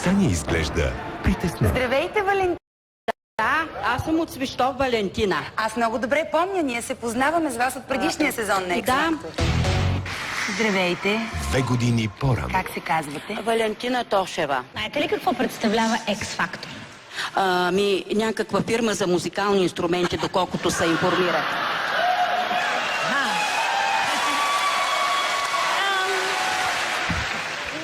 Саня изглежда притеснена. Здравейте, Валентина! Да, аз съм от Свищов, Валентина. Аз много добре помня, ние се познаваме с вас от предишния сезон на X Factor. Здравейте! 2 години по-рано. Как се казвате? Валентина Тошева. Знаете ли какво представлява X Factor? Някаква фирма за музикални инструменти, доколкото се информират.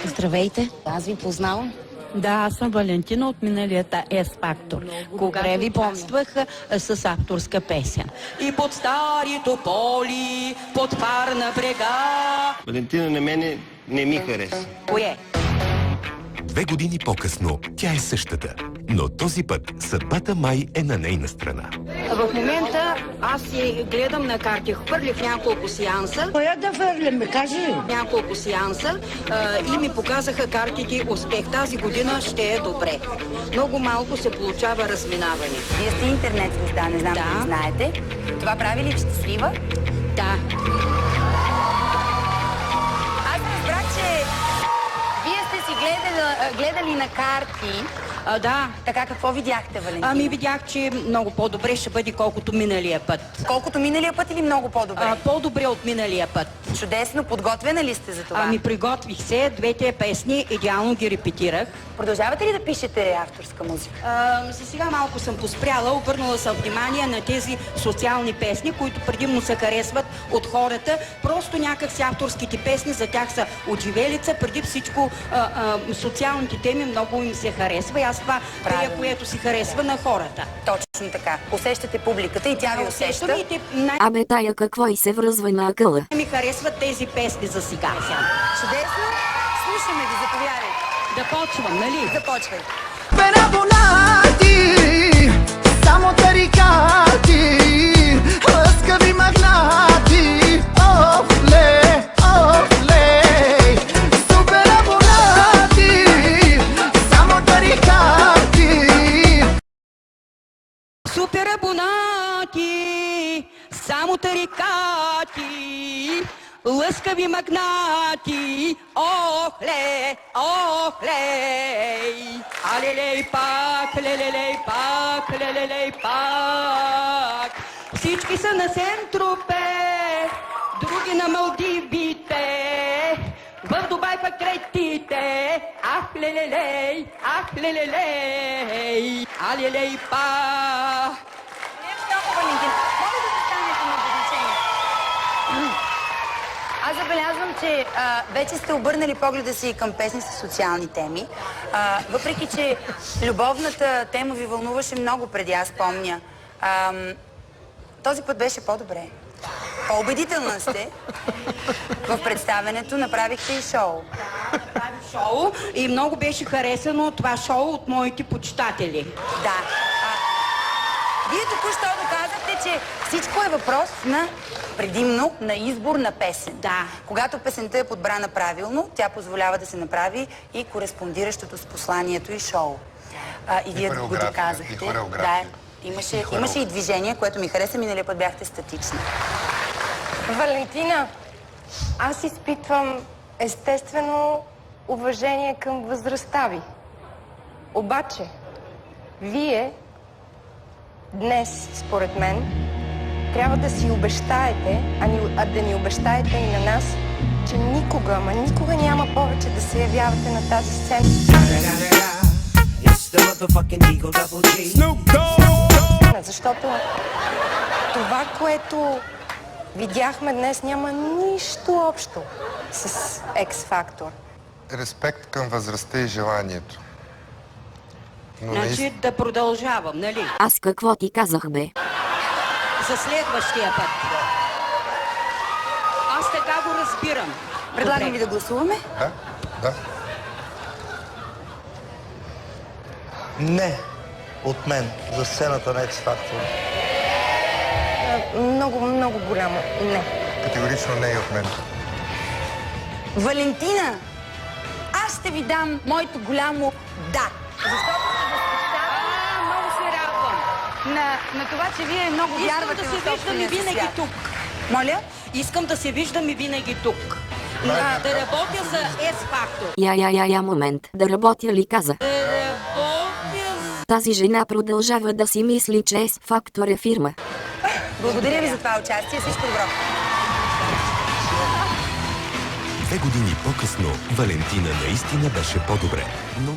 Здравейте, аз ви познавам. Да, аз съм Валентина от миналията S-Factor, когато ви помня. участвах с авторска песен. И под стари тополи, под парна брега. Валентина на мене не ми хареса. Кое? 2 години по-късно тя е същата, но този път съдбата май е на нейна страна. В момента аз си гледам на карти, хвърлих няколко сеанса. Коя да върлям, кажи? Няколко сеанса и ми показаха картите успех. Тази година ще е добре. Много малко се получава разминаване. Вие сте интернет звезда, не знам дали знаете. Това прави ли щастлива? Да. Аз разбрах, че вие сте си гледали на карти. Да. Така, какво видяхте, Валентина? Видях, че много по-добре ще бъде, колкото миналия път. Колкото миналия път или много по-добре? По-добре от миналия път. Чудесно, подготвена ли сте за това? Приготвих се, 2 песни, идеално ги репетирах. Продължавате ли да пишете авторска музика? За сега малко съм поспряла, обърнала съм внимание на тези социални песни, които предимно се харесват от хората. Просто някак си авторските песни за тях са отживелица. Преди всичко социалните теми много им се харесва и аз това пея, което си харесва на хората. Точно така. Усещате публиката и тя ви усеща. Абе тая какво и се връзва на акъла. Ми харесват тези песни за сега. Чудесно. Слушаме ви, заповядайте. Да почвам, нали? Започвай. Перабонати, само тарикати, лъскави магнати, офле, офле. Супер абонати, само тарикати. Супер абонати, само тарикати, лъскави магнати, охле, охле. Алелей пак, лелелей пак, лелелей пак. Всички са на Сен-Тропе, други на Малдивите, в Дубай пък третите. Ах, лелелей, ах, лелелей, алелей пак. Моля да застанете на обозначение. Аз забелязвам, че вече сте обърнали погледа си към песни с социални теми. Въпреки, че любовната тема ви вълнуваше много преди, аз помня. Този път беше по-добре. По-убедителна сте. В представенето направихте и шоу. Направих шоу и много беше харесано това шоу от моите почитатели. Да. Вие току-що доказахте, че всичко е въпрос на предимно на избор на песен. Да. Когато песента е подбрана правилно, тя позволява да се направи и кореспондиращото с посланието и шоу. И вие го доказахте. И хореография. Да, имаше и движение, което ми хареса, миналия път бяхте статични. Валентина, аз изпитвам естествено уважение към възрастта ви. Обаче, вие днес, според мен, трябва да си обещаете, да ни обещаете и на нас, че никога, никога няма повече да се явявате на тази сцена. Защото това, което видяхме днес, няма нищо общо с X Factor. Респект към възрастта и желанието. Значи да продължавам, нали? Аз какво ти казах, бе? За следващия път. Аз така го разбирам. Предлагам ви да гласуваме. Да, да. Не от мен за сцената на X Factor. Много, много голямо не. Категорично не и от мен. Валентина, аз ще ви дам моето голямо да. Защото се възхищавам. Много се радвам. На това, че вие много вярвате в Искам да се виждам и собствения си винаги свят. тук. Моля? Искам да се виждам и винаги тук. Да работя за S-фактор. Я, момент. Да работя ли каза? Да работя за... Тази жена продължава да си мисли, че S-фактор е фирма. Благодаря ви за това участие. Всичко добро. 2 години по-късно Валентина наистина беше по-добре, но...